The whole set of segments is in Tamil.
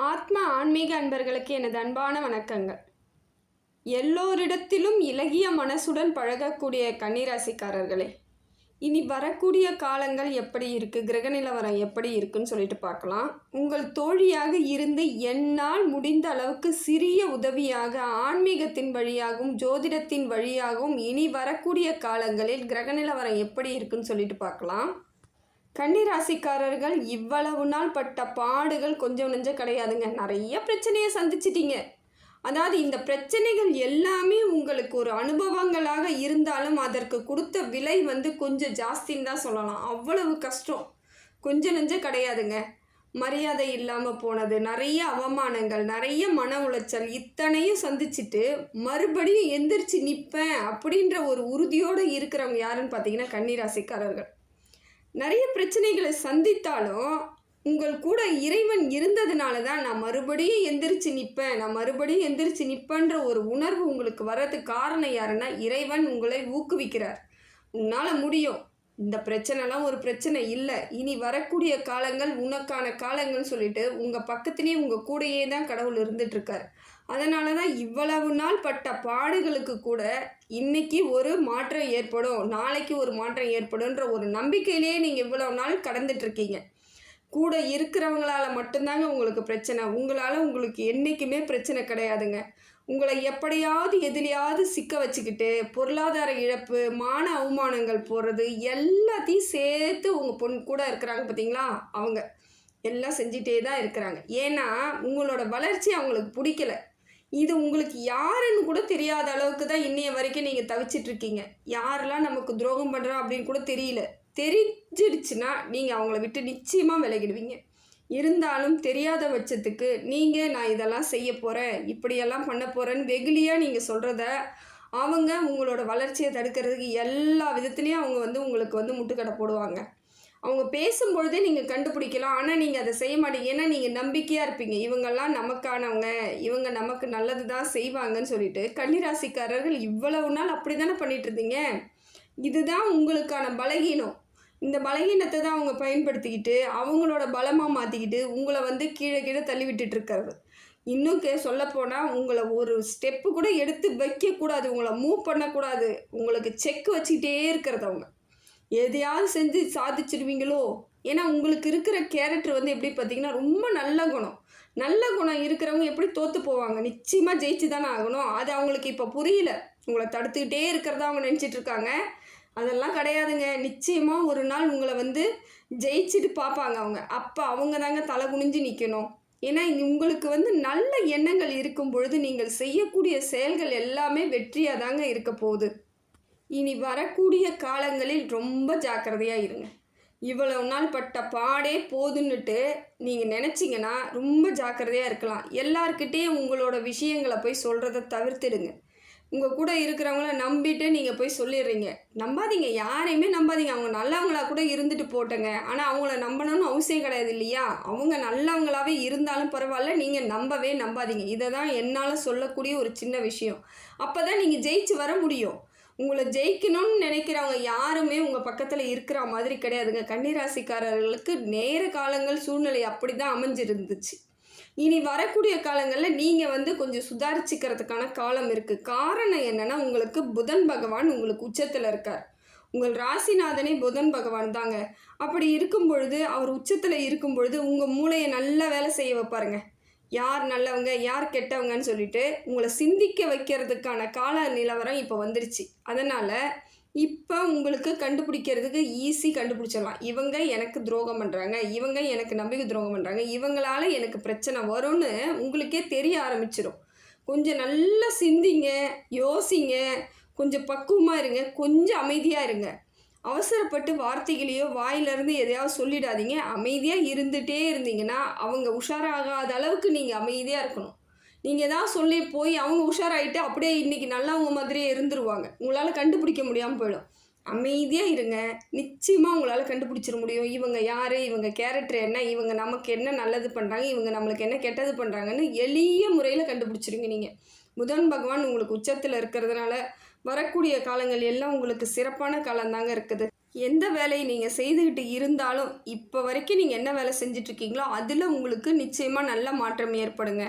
ஆன்மீக அன்பர்களுக்கு எனது அன்பான வணக்கங்கள். எல்லோரிடத்திலும் இளகிய மனசுடன் பழகக்கூடிய கன்னிராசிக்காரர்களே, இனி வரக்கூடிய காலங்கள் எப்படி இருக்குது, கிரக நிலவரம் எப்படி இருக்குன்னு சொல்லிட்டு பார்க்கலாம். உங்கள் தோழியாக இருந்து என்னால் முடிந்த அளவுக்கு சிறிய உதவியாக ஆன்மீகத்தின் வழியாகவும் ஜோதிடத்தின் வழியாகவும் இனி வரக்கூடிய காலங்களில் கிரக நிலவரம் எப்படி இருக்குன்னு சொல்லிட்டு பார்க்கலாம். கன்னிராசிக்காரர்கள் இவ்வளவு நாள் பட்ட பாடுகள் கொஞ்சம் நெஞ்சம் கிடையாதுங்க. நிறைய பிரச்சனையை சந்திச்சிட்டீங்க. அதாவது இந்த பிரச்சனைகள் எல்லாமே உங்களுக்கு ஒரு அனுபவங்களாக இருந்தாலும் அதற்கு கொடுத்த விலை கொஞ்சம் ஜாஸ்தின்னு தான் சொல்லலாம். அவ்வளவு கஷ்டம் கொஞ்சம் நெஞ்சம் கிடையாதுங்க. மரியாதை இல்லாமல் போனது, நிறைய அவமானங்கள், நிறைய மன உளைச்சல், இத்தனையும் சந்திச்சுட்டு மறுபடியும் எந்திரிச்சு நிற்பேன் அப்படின்ற ஒரு உறுதியோடு இருக்கிறவங்க யாருன்னு பார்த்தீங்கன்னா கன்னிராசிக்காரர்கள். நிறைய பிரச்சனைகளை சந்தித்தாலும் உங்கள் கூட இறைவன் இருந்ததுனால தான் நான் மறுபடியும் எந்திரிச்சு நிற்பேன்ற ஒரு உணர்வு உங்களுக்கு வர்றதுக்கு காரணம் யாருன்னா இறைவன் உங்களை ஊக்குவிக்கிறார். உன்னால் முடியும், இந்த பிரச்சனைலாம் ஒரு பிரச்சனை இல்லை, இனி வரக்கூடிய காலங்கள் உனக்கான காலங்கள்னு சொல்லிட்டு உங்கள் பக்கத்துலேயே உங்கள் கூடையே தான் கடவுள் இருந்துகிட்ருக்கார். அதனால தான் இவ்வளவு நாள் பட்ட பாடுகளுக்கு கூட இன்றைக்கி ஒரு மாற்றம் ஏற்படும், நாளைக்கு ஒரு மாற்றம் ஏற்படும்ன்ற ஒரு நம்பிக்கையிலேயே நீங்கள் இவ்வளவு நாள் கடந்துட்டுருக்கீங்க. கூட இருக்கிறவங்களால மட்டும்தாங்க உங்களுக்கு பிரச்சனை. உங்களுக்கு என்றைக்குமே பிரச்சனை கிடையாதுங்க. உங்களை எப்படியாவது எதிலையாவது சிக்க வச்சுக்கிட்டு பொருளாதார இழப்பு, மான அவமானங்கள் போடுறது எல்லாத்தையும் சேர்த்து உங்கள் கூட இருக்கிறாங்க பார்த்தீங்களா, அவங்க எல்லாம் செஞ்சிட்டே தான் இருக்கிறாங்க. ஏன்னா உங்களோட வளர்ச்சி அவங்களுக்கு பிடிக்கல. இது உங்களுக்கு யாருன்னு கூட தெரியாத அளவுக்கு தான் இன்னைய வரைக்கும் நீங்கள் தவிச்சிட்ருக்கீங்க. யாரெல்லாம் நமக்கு துரோகம் பண்ணுறோம் அப்படின்னு கூட தெரியல. தெரிஞ்சிடுச்சுன்னா நீங்கள் அவங்கள விட்டு நிச்சயமாக விலகிடுவீங்க. இருந்தாலும் தெரியாத பட்சத்துக்கு நீங்கள் நான் இதெல்லாம் செய்ய போகிறேன், இப்படியெல்லாம் பண்ண போகிறேன்னு வெகுளியாக நீங்கள் சொல்கிறத அவங்க உங்களோட வளர்ச்சியை தடுக்கிறதுக்கு எல்லா விதத்துலேயும் அவங்க உங்களுக்கு முட்டுக்கடை போடுவாங்க. அவங்க பேசும்பொழுதே நீங்கள் கண்டுபிடிக்கலாம். ஆனால் நீங்கள் அதை செய்ய மாட்டீங்க. ஏன்னா நீங்கள் நம்பிக்கையாக இருப்பீங்க, இவங்கெல்லாம் நமக்கானவங்க, இவங்க நமக்கு நல்லது தான் செய்வாங்கன்னு சொல்லிட்டு. கன்னிராசிக்காரர்கள் இவ்வளவு நாள் அப்படி தானே பண்ணிட்டு இருந்தீங்க. இதுதான் உங்களுக்கான பலகீனம். இந்த பலகீனத்தை தான் அவங்க பயன்படுத்திக்கிட்டு அவங்களோட பலமாக மாற்றிக்கிட்டு உங்களை கீழே தள்ளி விட்டுட்டு இருக்கிறது. இன்னும் சொல்லப்போனால் உங்களை ஒரு ஸ்டெப்பு கூட எடுத்து வைக்கக்கூடாது, உங்களை மூவ் பண்ணக்கூடாது, உங்களுக்கு செக் வச்சுக்கிட்டே இருக்கிறது. அவங்க எதையாவது செஞ்சு சாதிச்சிடுவீங்களோ. ஏன்னா உங்களுக்கு இருக்கிற கேரக்டர் எப்படி பார்த்திங்கன்னா ரொம்ப நல்ல குணம் இருக்கிறவங்க எப்படி தோற்று போவாங்க, நிச்சயமாக ஜெயிச்சு தானே ஆகணும். அது அவங்களுக்கு இப்போ புரியல. உங்களை தடுத்துக்கிட்டே இருக்கிறதா அவங்க நினச்சிட்ருக்காங்க. அதெல்லாம் கிடையாதுங்க. நிச்சயமாக ஒரு நாள் உங்களை ஜெயிச்சுட்டு பார்ப்பாங்க அவங்க. அப்போ அவங்க தாங்க தலை குனிஞ்சு நிற்கணும். ஏன்னா உங்களுக்கு நல்ல எண்ணங்கள் இருக்கும் பொழுது நீங்கள் செய்யக்கூடிய செயல்கள் எல்லாமே வெற்றியாக தாங்க இருக்க போகுது. இனி வரக்கூடிய காலங்களில் ரொம்ப ஜாக்கிரதையாக இருங்க. இவ்வளவு நாள் பட்ட பாடே போதுன்னுட்டு நீங்கள் நினச்சிங்கன்னா ரொம்ப ஜாக்கிரதையாக இருக்கலாம். எல்லார்கிட்டேயும் உங்களோட விஷயங்களை போய் சொல்கிறத தவிர்த்துடுங்க. உங்கள் கூட இருக்கிறவங்கள நம்பிட்டு நீங்கள் போய் சொல்லிடுறீங்க. நம்பாதீங்க, யாரையுமே நம்பாதீங்க. அவங்க நல்லவங்களா கூட இருந்துட்டு போட்டங்க, ஆனால் அவங்கள நம்பணும்னு அவசியம் கிடையாது இல்லையா. அவங்க நல்லவங்களாகவே இருந்தாலும் பரவாயில்ல, நீங்கள் நம்பாதீங்க. இதை தான் என்னால் சொல்லக்கூடிய ஒரு சின்ன விஷயம். அப்போ தான் நீங்கள் ஜெயிச்சு வர முடியும். உங்களை ஜெயிக்கணும்னு நினைக்கிறவங்க யாருமே உங்கள் பக்கத்தில் இருக்கிற மாதிரி கிடையாதுங்க. கன்னிராசிக்காரர்களுக்கு நேர காலங்கள் சூழ்நிலை அப்படி தான் அமைஞ்சிருந்துச்சு. இனி வரக்கூடிய காலங்களில் நீங்கள் கொஞ்சம் சுதாரிச்சுக்கிறதுக்கான காலம் இருக்குது. காரணம் என்னென்னா உங்களுக்கு புதன் பகவான் உங்களுக்கு உச்சத்தில் இருக்கார். உங்கள் ராசிநாதனே புதன் பகவான் தாங்க. அப்படி இருக்கும் பொழுது அவர் உச்சத்தில் இருக்கும் பொழுது உங்கள் மூளையை நல்லா வேலை செய்ய வைப்பாருங்க. யார் நல்லவங்க யார் கெட்டவங்கன்னு சொல்லிட்டு உங்களை சிந்திக்க வைக்கிறதுக்கான கால நிலவரம் இப்போ வந்துருச்சு. அதனால் இப்போ உங்களுக்கு கண்டுபிடிக்கிறதுக்கு ஈஸி கண்டுபிடிச்சிடலாம். இவங்க எனக்கு துரோகம் பண்ணுறாங்க, இவங்க எனக்கு நம்பிக்கை துரோகம் பண்ணுறாங்க, இவங்களால எனக்கு பிரச்சனை வரும்னு உங்களுக்கே தெரிய ஆரம்பிச்சிடும். கொஞ்சம் நல்லா சிந்திங்க, யோசிங்க, கொஞ்சம் பக்குவமாக இருங்க, கொஞ்சம் அமைதியாக இருங்க. அவசரப்பட்டு வார்த்தைகளையோ வாயிலிருந்து எதையாவது சொல்லிடாதீங்க. அமைதியாக இருந்துகிட்டே இருந்தீங்கன்னா அவங்க உஷாராகாத அளவுக்கு நீங்கள் அமைதியாக இருக்கணும். நீங்கள் எதாவது சொல்லி போய் அவங்க உஷாராகிட்டு அப்படியே இன்றைக்கி நல்லவங்க மாதிரியே இருந்துருவாங்க. உங்களால் கண்டுபிடிக்க முடியாமல் போயிடும். அமைதியாக இருங்க, நிச்சயமாக உங்களால் கண்டுபிடிச்சிட முடியும். இவங்க யார், இவங்க கேரக்டர் என்ன, இவங்க நமக்கு என்ன நல்லது பண்ணுறாங்க, இவங்க நம்மளுக்கு என்ன கெட்டது பண்ணுறாங்கன்னு எளிய முறையில் கண்டுபிடிச்சிருங்க. நீங்கள் புதன் பகவான் உங்களுக்கு உச்சத்தில் இருக்கிறதுனால வரக்கூடிய காலங்கள் எல்லாம் உங்களுக்கு சிறப்பான காலந்தாங்க இருக்குது. எந்த வேலையை நீங்கள் செய்துக்கிட்டு இருந்தாலும் இப்போ வரைக்கும் நீங்கள் என்ன வேலை செஞ்சிட்ருக்கீங்களோ அதில் உங்களுக்கு நிச்சயமாக நல்ல மாற்றம் ஏற்படுங்க.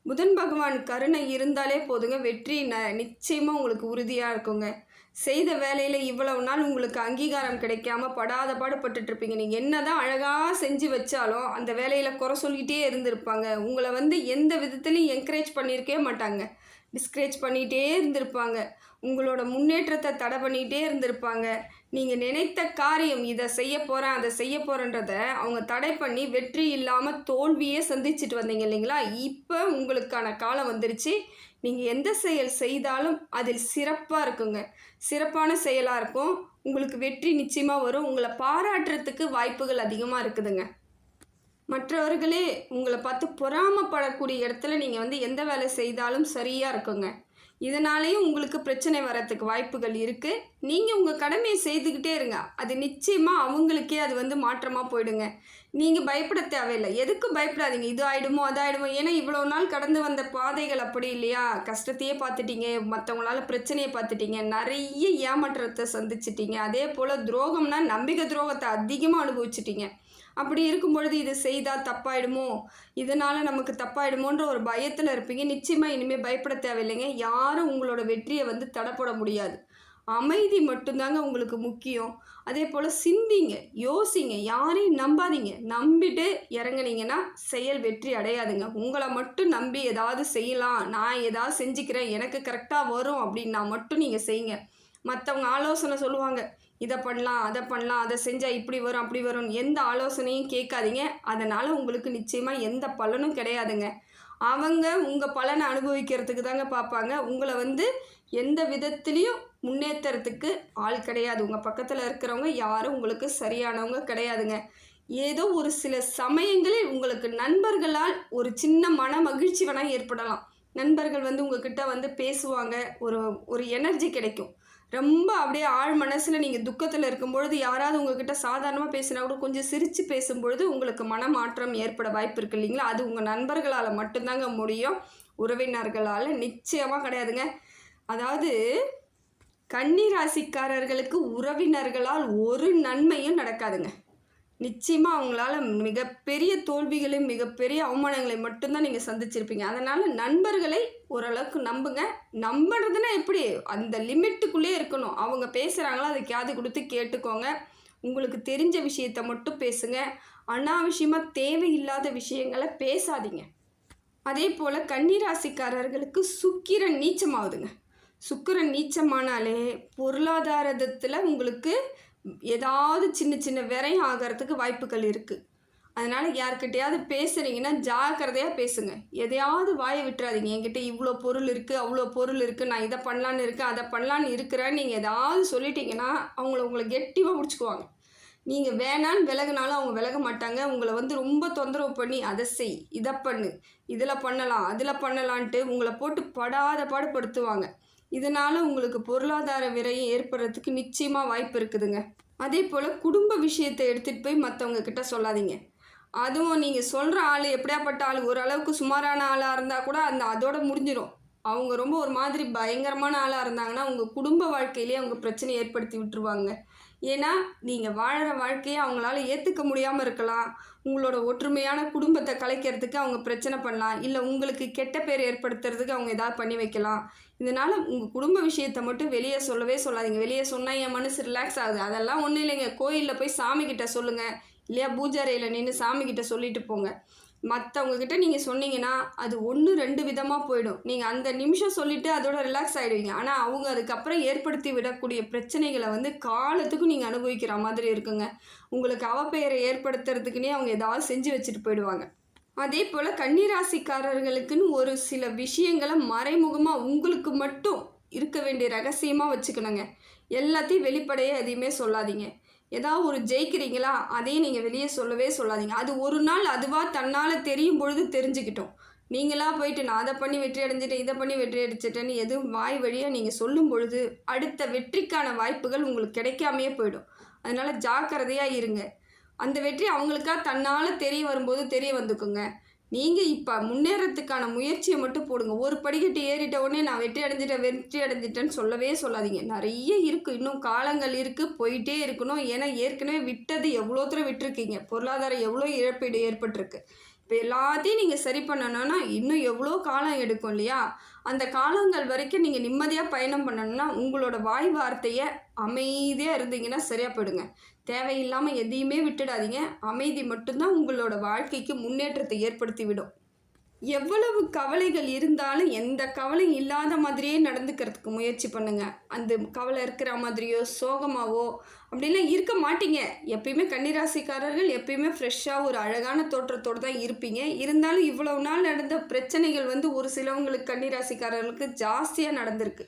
புதன் பகவான் கருணை இருந்தாலே போதுங்க, வெற்றி நிச்சயமாக உங்களுக்கு உறுதியாக இருக்குங்க. செய்த வேலையில் இவ்வளவு நாள் உங்களுக்கு அங்கீகாரம் கிடைக்காம படாத பாடுபட்டுட்ருப்பீங்க. நீங்கள் என்ன தான் அழகாக செஞ்சு வச்சாலும் அந்த வேலையில் குறை சொல்லிகிட்டே இருந்திருப்பாங்க. உங்களை எந்த விதத்துலையும் என்கரேஜ் பண்ணியிருக்கவே மாட்டாங்க. டிஸ்கரேஜ் பண்ணிகிட்டே இருந்திருப்பாங்க. உங்களோட முன்னேற்றத்தை தடை பண்ணிகிட்டே இருந்திருப்பாங்க. நீங்கள் நினைத்த காரியம் இதை செய்ய போகிறேன் அதை செய்ய போகிறேன்றத அவங்க தடை பண்ணி வெற்றி இல்லாமல் தோல்வியே சந்திச்சுட்டு வந்தீங்க இல்லைங்களா? இப்போ உங்களுக்கான காலம் வந்துருச்சு. நீங்கள் எந்த செயல் செய்தாலும் அதில் சிறப்பாக இருக்குங்க. சிறப்பான செயலாக இருக்கும். உங்களுக்கு வெற்றி நிச்சயமாக வரும். உங்களை பாராட்டுறதுக்கு வாய்ப்புகள் அதிகமாக இருக்குதுங்க. மற்றவர்களே உங்களை பார்த்து பொறாமப்படக்கூடிய இடத்துல நீங்கள் எந்த வேலை செய்தாலும் சரியாக இருக்குங்க. இதனாலேயும் உங்களுக்கு பிரச்சனை வரத்துக்கு வாய்ப்புகள் இருக்குது. நீங்கள் உங்கள் கடமையை செய்துக்கிட்டே இருங்க. அது நிச்சயமாக அவங்களுக்கே அது மாற்றமாக போயிடுங்க. நீங்கள் பயப்பட தேவையில்லை. எதுக்கும் பயப்படாதீங்க. இது ஆகிடுமோ அது ஆகிடுமோ. ஏன்னா இவ்வளோ நாள் கடந்து வந்த பாதைகள் அப்படி இல்லையா? கஷ்டத்தையே பார்த்துட்டீங்க, மற்றவங்களால பிரச்சனையை பார்த்துட்டீங்க, நிறைய ஏமாற்றத்தை சந்திச்சிட்டிங்க. அதே போல் துரோகம்னா நம்பிக்கை துரோகத்தை அதிகமாக அனுபவிச்சிட்டிங்க. அப்படி இருக்கும் பொழுது இது செய்தால் தப்பாயிடுமோ, இதனால் நமக்கு தப்பாயிடுமோன்ற ஒரு பயத்தில் இருப்பீங்க. நிச்சயமாக இனிமேல் பயப்பட தேவையில்லைங்க. யாரும் உங்களோட வெற்றியை தடைப்பட முடியாது. அமைதி மட்டும்தாங்க உங்களுக்கு முக்கியம். அதே போல் சிந்திங்க, யோசிங்க, யாரையும் நம்பாதீங்க. நம்பிட்டு இறங்குனீங்கன்னா செயல் வெற்றி அடையாதுங்க. உங்களை மட்டும் நம்பி ஏதாவது செய்யலாம், நான் ஏதாவது செஞ்சுக்கிறேன், எனக்கு கரெக்டாக வரும் அப்படின்னா மட்டும் நீங்கள் செய்யுங்க. மற்றவங்க ஆலோசனை சொல்லுவாங்க, இதை பண்ணலாம் அதை பண்ணலாம், அதை செஞ்சால் இப்படி வரும் அப்படி வரும், எந்த ஆலோசனையும் கேட்காதீங்க. அதனால் உங்களுக்கு நிச்சயமாக எந்த பலனும் கிடையாதுங்க. அவங்க உங்கள் பலனை அனுபவிக்கிறதுக்கு தாங்க பார்ப்பாங்க. உங்களை எந்த விதத்துலேயும் முன்னேற்றத்துக்கு ஆள் கிடையாது. உங்கள் பக்கத்தில் இருக்கிறவங்க யாரும் உங்களுக்கு சரியானவங்க கிடையாதுங்க. ஏதோ ஒரு சில சமயங்களில் உங்களுக்கு நண்பர்களால் ஒரு சின்ன மன மகிழ்ச்சி வேணால் ஏற்படலாம். நண்பர்கள் உங்ககிட்ட பேசுவாங்க, ஒரு எனர்ஜி கிடைக்கும். ரொம்ப அப்படியே ஆழ் மனசில் நீங்கள் துக்கத்தில் இருக்கும்பொழுது யாராவது உங்ககிட்ட சாதாரணமாக பேசினா கூட கொஞ்சம் சிரித்து பேசும்பொழுது உங்களுக்கு மனமாற்றம் ஏற்பட வாய்ப்பு இருக்குது இல்லைங்களா? அது உங்கள் நண்பர்களால் மட்டும்தாங்க முடியும், உறவினர்களால் நிச்சயமாக கிடையாதுங்க. அதாவது கன்னி ராசிக்காரர்களுக்கு உறவினர்களால் ஒரு நன்மையும் நடக்காதுங்க. நிச்சயமாக அவங்களால மிகப்பெரிய தோல்விகளையும் மிகப்பெரிய அவமானங்களை மட்டும்தான் நீங்கள் சந்திச்சிருப்பீங்க. அதனால் நண்பர்களை ஓரளவுக்கு நம்புங்க. நம்புறதுன்னா எப்படி, அந்த லிமிட்டுக்குள்ளே இருக்கணும். அவங்க பேசுகிறாங்களோ அதை காது கொடுத்து கேட்டுக்கோங்க. உங்களுக்கு தெரிஞ்ச விஷயத்தை மட்டும் பேசுங்க. அனாவசியமாக தேவையில்லாத விஷயங்களை பேசாதீங்க. அதே போல் கன்னிராசிக்காரர்களுக்கு சுக்கிரன் நீச்சமாகுதுங்க. சுக்கிரன் நீச்சமானாலே பொருளாதாரத்தில் உங்களுக்கு ஏதாவது சின்ன சின்ன விரயம் ஆகிறதுக்கு வாய்ப்புகள் இருக்குது. அதனால் யார்கிட்டையாவது பேசுகிறீங்கன்னா ஜாக்கிரதையாக பேசுங்க. எதையாவது வாயை விட்டுறாதீங்க. என்கிட்ட இவ்வளோ பொருள் இருக்குது அவ்வளோ பொருள் இருக்குது, நான் இதை பண்ணலான்னு இருக்கேன் அதை பண்ணலான்னு இருக்கிறேன்னு நீங்கள் ஏதாவது சொல்லிட்டீங்கன்னா உங்களை கெட்டியாக பிடிச்சிக்குவாங்க. நீங்கள் வேணான்னு விலகுனாலும் அவங்க விலக மாட்டாங்க. உங்களை ரொம்ப தொந்தரவு பண்ணி அதை செய், இதை பண்ணு, இதில் பண்ணலாம் அதில் பண்ணலான்ட்டு உங்களை போட்டு படாத பாடுபடுத்துவாங்க. இதனால் உங்களுக்கு பொருளாதார விரயம் ஏற்படுறதுக்கு நிச்சயமாக வாய்ப்பு இருக்குதுங்க. அதே போல் குடும்ப விஷயத்தை எடுத்துகிட்டு போய் மற்றவங்க கிட்ட சொல்லாதீங்க. அதுவும் நீங்கள் சொல்கிற ஆள் எப்படியாப்பட்ட ஆள், ஓரளவுக்கு சுமாரான ஆளாக இருந்தால் கூட அதோட முடிஞ்சிடும். அவங்க ரொம்ப ஒரு மாதிரி பயங்கரமான ஆளாக இருந்தாங்கன்னா உங்கள் குடும்ப வாழ்க்கையிலே அவங்க பிரச்சனை ஏற்படுத்தி விட்டுருவாங்க. ஏன்னா நீங்கள் வாழற வாழ்க்கையை அவங்களால ஏற்றுக்க முடியாமல் இருக்கலாம். உங்களோட ஒற்றுமையான குடும்பத்தை கலைக்கிறதுக்கு அவங்க பிரச்சனை பண்ணலாம். இல்லை உங்களுக்கு கெட்ட பேர் ஏற்படுத்துறதுக்கு அவங்க ஏதாவது பண்ணி வைக்கலாம். இதனால் உங்கள் குடும்ப விஷயத்தை மட்டும் வெளியே சொல்லவே சொல்லாதீங்க. வெளியே சொன்னால் என் மனசு ரிலாக்ஸ் ஆகுது, அதெல்லாம் ஒன்றும் இல்லைங்க. கோயிலில் போய் சாமிக்கிட்ட சொல்லுங்கள், இல்லையா பூஜாரையில் நின்று சாமிக்கிட்ட சொல்லிட்டு போங்க. மற்றவங்கக்கிட்ட நீங்கள் சொன்னீங்கன்னா அது 1-2 விதமாக போயிடும். நீங்கள் அந்த நிமிஷம் சொல்லிவிட்டு அதோட ரிலாக்ஸ் ஆகிடுவீங்க. ஆனால் அவங்க அதுக்கப்புறம் ஏற்படுத்தி விடக்கூடிய பிரச்சனைகளை காலத்துக்கும் நீங்கள் அனுபவிக்கிற மாதிரி இருக்குங்க. உங்களுக்கு அவப்பெயரை ஏற்படுத்துறதுக்குன்னே அவங்க ஏதாவது செஞ்சு வச்சுட்டு போயிடுவாங்க. அதே போல் கன்னிராசிக்காரர்களுக்குன்னு ஒரு சில விஷயங்களை மறைமுகமாக உங்களுக்கு மட்டும் இருக்க வேண்டிய ரகசியமாக வச்சுக்கணுங்க. எல்லாத்தையும் வெளிப்படையாக எதையுமே சொல்லாதீங்க. ஏதாவது ஒரு ஜெயிக்கிறீங்களா அதையும் நீங்கள் வெளியே சொல்லவே சொல்லாதீங்க. அது ஒரு நாள் அதுவாக தன்னால் தெரியும் பொழுது தெரிஞ்சுக்கிட்டோம். நீங்களாக போயிட்டு நான் அதை பண்ணி வெற்றி அடைஞ்சிட்டேன் இதை பண்ணி வெற்றி அடைச்சிட்டேன்னு எதுவும் வாய் வழியாக நீங்கள் சொல்லும் பொழுது அடுத்த வெற்றிக்கான வாய்ப்புகள் உங்களுக்கு கிடைக்காமையே போயிடும். அதனால் ஜாக்கிரதையாக இருங்க. அந்த வெற்றி அவங்களுக்காக தன்னால் தெரிய வரும்போது தெரிய வந்துக்குங்க. நீங்கள் இப்போ முன்னேறத்துக்கான முயற்சியை மட்டும் போடுங்க. ஒரு படிக்கட்டு ஏறிட்ட உடனே நான் வெற்றி அடைஞ்சிட்டேன்னு சொல்லவே சொல்லாதீங்க. நிறைய இருக்குது, இன்னும் காலங்கள் இருக்குது, போயிட்டே இருக்கணும். ஏன்னா ஏற்கனவே விட்டது எவ்வளோ தூரம் விட்டுருக்கீங்க, பொருளாதாரம் எவ்வளோ இழப்பீடு ஏற்பட்டிருக்கு. இப்போ எல்லாத்தையும் நீங்கள் சரி பண்ணணும்னா இன்னும் எவ்வளோ காலம் எடுக்கும் இல்லையா? அந்த காலங்கள் வரைக்கும் நீங்கள் நிம்மதியாக பயணம் பண்ணணும்னா உங்களோட வாய் வார்த்தையை அமைதியாக இருந்தீங்கன்னா சரியாக போயிடுங்க. தேவையில்லாமல் எதையுமே விட்டுடாதீங்க. அமைதி மட்டும்தான் உங்களோட வாழ்க்கைக்கு முன்னேற்றத்தை ஏற்படுத்தி விடும். எவ்வளவு கவலைகள் இருந்தாலும் எந்த கவலையும் இல்லாத மாதிரியே நடந்துக்கிறதுக்கு முயற்சி பண்ணுங்கள். அந்த கவலை இருக்கிற மாதிரியோ சோகமாகவோ அப்படிலாம் இருக்க மாட்டீங்க. எப்பயுமே கன்னிராசிக்காரர்கள் எப்பயுமே ஃப்ரெஷ்ஷாக ஒரு அழகான தோற்றத்தோடு தான் இருப்பீங்க. இருந்தாலும் இவ்வளவு நாள் நடந்த பிரச்சனைகள் ஒரு சிலவங்களுக்கு கன்னிராசிக்காரர்களுக்கு ஜாஸ்தியாக நடந்திருக்கு.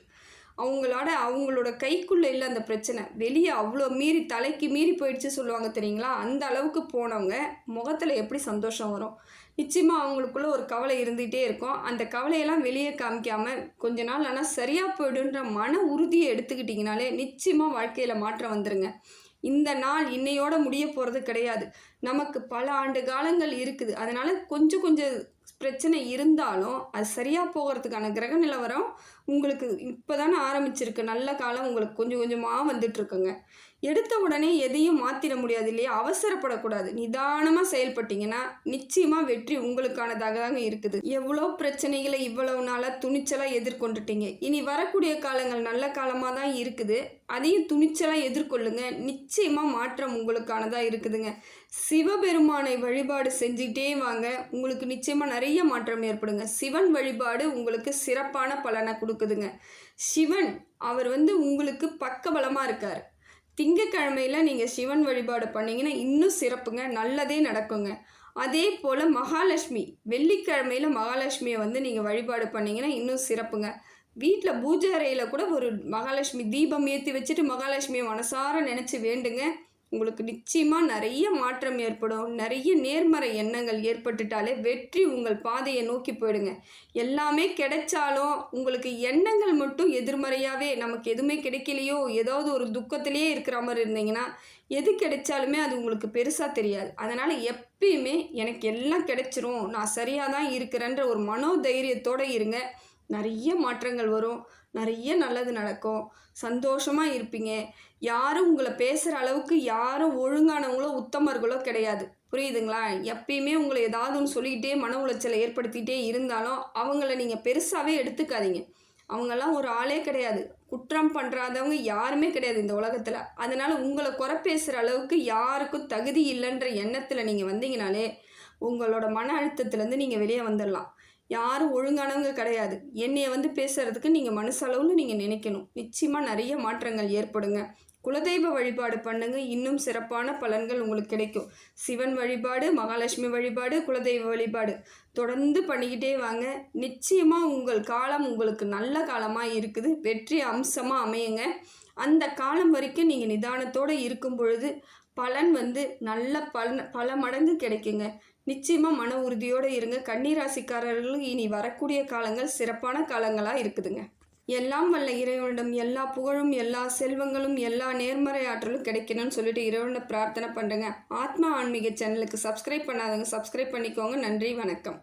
அவங்களோட கைக்குள்ளே இல்லை அந்த பிரச்சனை, வெளியே அவ்வளோ மீறி தலைக்கு மீறி போயிடுச்சு சொல்லுவாங்க தெரியுங்களா? அந்த அளவுக்கு போனவங்க முகத்தில் எப்படி சந்தோஷம் வரும்? நிச்சயமாக அவங்களுக்குள்ள ஒரு கவலை இருந்துகிட்டே இருக்கும். அந்த கவலையெல்லாம் வெளியே காமிக்காமல் கொஞ்ச நாள் ஆனால் சரியாக போய்டுன்ற மன உறுதியை எடுத்துக்கிட்டிங்கனாலே நிச்சயமாக வாழ்க்கையில் மாற்றம் வந்துடுங்க. இந்த நாள் இன்னையோட முடிய போகிறது கிடையாது. நமக்கு பல ஆண்டு காலங்கள் இருக்குது. அதனால் கொஞ்சம் பிரச்சனை இருந்தாலும் அது சரியாக போகிறதுக்கான கிரக நிலவரம் உங்களுக்கு இப்போ தானே ஆரம்பிச்சிருக்கு. நல்ல காலம் உங்களுக்கு கொஞ்சம் கொஞ்சமாக வந்துட்டுருக்குங்க. எடுத்த உடனே எதையும் மாற்றிட முடியாது இல்லையா? அவசரப்படக்கூடாது. நிதானமாக செயல்பட்டிங்கன்னா நிச்சயமாக வெற்றி உங்களுக்கானதாக தாங்க இருக்குது. எவ்வளோ பிரச்சனைகளை இவ்வளவு நாளாக துணிச்சலாக எதிர்கொண்டுட்டீங்க. இனி வரக்கூடிய காலங்கள் நல்ல காலமாக தான் இருக்குது. அதையும் துணிச்சலாக எதிர்கொள்ளுங்க. நிச்சயமாக மாற்றம் உங்களுக்கானதாக இருக்குதுங்க. சிவபெருமானை வழிபாடு செஞ்சுக்கிட்டே வாங்க. உங்களுக்கு நிச்சயமாக நிறைய மாற்றம் ஏற்படுங்க. சிவன் வழிபாடு உங்களுக்கு சிறப்பான பலனை கொடுக்குதுங்க. சிவன் அவர் உங்களுக்கு பக்கபலமாக இருக்கார். திங்கக்கிழமையில் நீங்கள் சிவன் வழிபாடு பண்ணிங்கன்னா இன்னும் சிறப்புங்க, நல்லதே நடக்குங்க. அதே போல் மகாலட்சுமி வெள்ளிக்கிழமையில் மகாலட்சுமியை நீங்கள் வழிபாடு பண்ணிங்கன்னா இன்னும் சிறப்புங்க. வீட்டில் பூஜை அறையில் கூட ஒரு மகாலட்சுமி தீபம் ஏற்றி வச்சுட்டு மகாலட்சுமியை மனசார நினச்சி வேண்டுங்க. உங்களுக்கு நிச்சயமாக நிறைய மாற்றம் ஏற்படும். நிறைய நேர்மறை எண்ணங்கள் ஏற்பட்டுட்டாலே வெற்றி உங்கள் பாதையை நோக்கி போயிடுங்க. எல்லாமே கிடைச்சாலும் உங்களுக்கு எண்ணங்கள் மட்டும் எதிர்மறையாகவே நமக்கு எதுவுமே கிடைக்கலையோ ஏதாவது ஒரு துக்கத்திலேயே இருக்கிற மாதிரி இருந்தீங்கன்னா எது கிடைச்சாலுமே அது உங்களுக்கு பெருசாக தெரியாது. அதனால் எப்பயுமே எனக்கு எல்லாம் கிடைச்சிரும், நான் சரியாக தான் இருக்கிறேன்ற ஒரு மனோதைரியத்தோடு இருங்க. நிறைய மாற்றங்கள் வரும், நிறைய நல்லது நடக்கும், சந்தோஷமாக இருப்பீங்க. யாரும் உங்களை பேசுகிற அளவுக்கு யாரும் ஒழுங்கானவங்களோ உத்தமர்களோ கிடையாது. புரியுதுங்களா? எப்பயுமே உங்களை ஏதாவது ஒன்று சொல்லிக்கிட்டே மன உளைச்சலை ஏற்படுத்திகிட்டே இருந்தாலும் அவங்கள நீங்கள் பெருசாகவே எடுத்துக்காதீங்க. அவங்கெல்லாம் ஒரு ஆளே கிடையாது. குற்றம் பண்ணுறாதவங்க யாருமே கிடையாது இந்த உலகத்தில். அதனால் உங்களை குறை பேசுகிற அளவுக்கு யாருக்கும் தகுதி இல்லைன்ற எண்ணத்தில் நீங்கள் வந்தீங்கனாலே உங்களோட மன அழுத்தத்துலேருந்து நீங்கள் வெளியே வந்துடலாம். யாரும் ஒழுங்கானவங்க கிடையாது. என்னைய பேசுகிறதுக்கு நீங்கள் மனசளவில் நீங்கள் நினைக்கணும். நிச்சயமாக நிறைய மாற்றங்கள் ஏற்படுங்க. குலதெய்வ வழிபாடு பண்ணுங்க, இன்னும் சிறப்பான பலன்கள் உங்களுக்கு கிடைக்கும். சிவன் வழிபாடு, மகாலட்சுமி வழிபாடு, குலதெய்வ வழிபாடு தொடர்ந்து பண்ணிக்கிட்டே வாங்க. நிச்சயமாக உங்கள் காலம் உங்களுக்கு நல்ல காலமாக இருக்குது. வெற்றி அம்சமாக அமையுங்க. அந்த காலம் வரைக்கும் நீங்கள் நிதானத்தோடு இருக்கும் பொழுது பலன் நல்ல பல மடங்கு கிடைக்குங்க. நிச்சயமாக மன உறுதியோடு இருங்க. கன்னிராசிக்காரர்களுக்கு இனி வரக்கூடிய காலங்கள் சிறப்பான காலங்களாக இருக்குதுங்க. எல்லாம் வல்ல இறைவனிடம் எல்லா புகழும், எல்லா செல்வங்களும், எல்லா நேர்மறை ஆற்றலும் கிடைக்கணும்னு சொல்லிட்டு இறைவனை பிரார்த்தனை பண்ணுறேங்க. ஆத்மா ஆன்மீக சேனலுக்கு சப்ஸ்கிரைப் பண்ணாதவங்க சப்ஸ்கிரைப் பண்ணிக்கோங்க. நன்றி, வணக்கம்.